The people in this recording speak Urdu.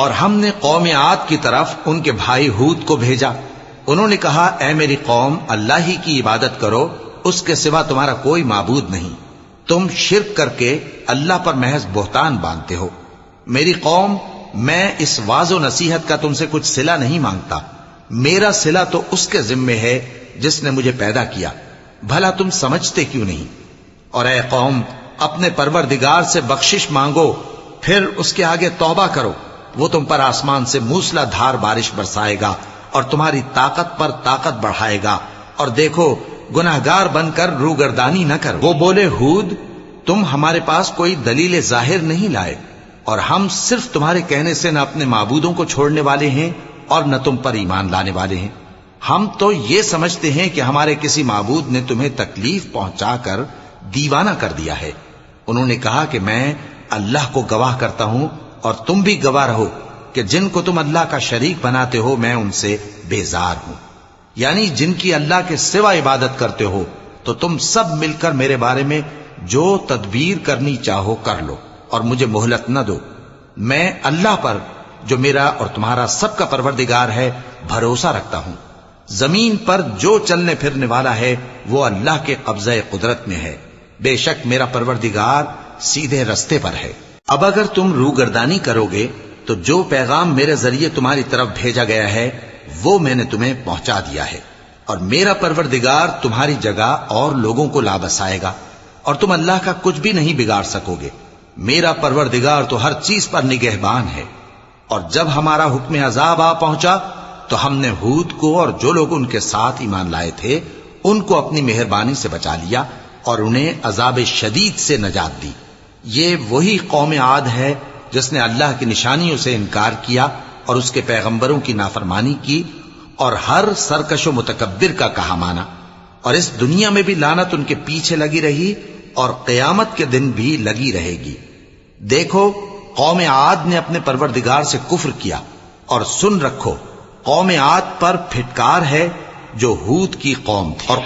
اور ہم نے قوم عاد کی طرف ان کے بھائی ہود کو بھیجا. انہوں نے کہا اے میری قوم اللہ ہی کی عبادت کرو، اس کے سوا تمہارا کوئی معبود نہیں. تم شرک کر کے اللہ پر محض بہتان باندھتے ہو. میری قوم میں اس واعظ و نصیحت کا تم سے کچھ صلہ نہیں مانگتا. میرا صلہ تو اس کے ذمے ہے جس نے مجھے پیدا کیا. بھلا تم سمجھتے کیوں نہیں؟ اور اے قوم اپنے پروردگار سے بخشش مانگو، پھر اس کے آگے توبہ کرو. وہ تم پر آسمان سے موسلا دھار بارش برسائے گا اور تمہاری طاقت پر طاقت بڑھائے گا. اور دیکھو گناہگار بن کر روگردانی نہ کرو. وہ بولے ہود تم ہمارے پاس کوئی دلیل ظاہر نہیں لائے، اور ہم صرف تمہارے کہنے سے نہ اپنے معبودوں کو چھوڑنے والے ہیں اور نہ تم پر ایمان لانے والے ہیں. ہم تو یہ سمجھتے ہیں کہ ہمارے کسی معبود نے تمہیں تکلیف پہنچا کر دیوانہ کر دیا ہے. انہوں نے کہا کہ میں اللہ کو گواہ کرتا ہوں اور تم بھی گواہ رہو کہ جن کو تم اللہ کا شریک بناتے ہو میں ان سے بیزار ہوں. یعنی جن کی اللہ کے سوا عبادت کرتے ہو تو تم سب مل کر میرے بارے میں جو تدبیر کرنی چاہو کر لو اور مجھے مہلت نہ دو. میں اللہ پر جو میرا اور تمہارا سب کا پروردگار ہے بھروسہ رکھتا ہوں. زمین پر جو چلنے پھرنے والا ہے وہ اللہ کے قبضہ قدرت میں ہے. بے شک میرا پروردگار سیدھے رستے پر ہے. اب اگر تم روگردانی کرو گے تو جو پیغام میرے ذریعے تمہاری طرف بھیجا گیا ہے وہ میں نے تمہیں پہنچا دیا ہے، اور میرا پروردگار تمہاری جگہ اور لوگوں کو لا بسائے گا، اور تم اللہ کا کچھ بھی نہیں بگاڑ سکو گے. میرا پروردگار تو ہر چیز پر نگہبان ہے. اور جب ہمارا حکم عذاب آ پہنچا تو ہم نے ہود کو اور جو لوگ ان کے ساتھ ایمان لائے تھے ان کو اپنی مہربانی سے بچا لیا اور انہیں عذاب شدید سے نجات دی. یہ وہی قوم عاد ہے جس نے اللہ کی نشانیوں سے انکار کیا اور اس کے پیغمبروں کی نافرمانی کی اور ہر سرکش و متکبر کا کہا مانا. اور اس دنیا میں بھی لعنت ان کے پیچھے لگی رہی اور قیامت کے دن بھی لگی رہے گی. دیکھو قوم عاد نے اپنے پروردگار سے کفر کیا، اور سن رکھو قوم عاد پر پھٹکار ہے جو ہود کی قوم تھی. اور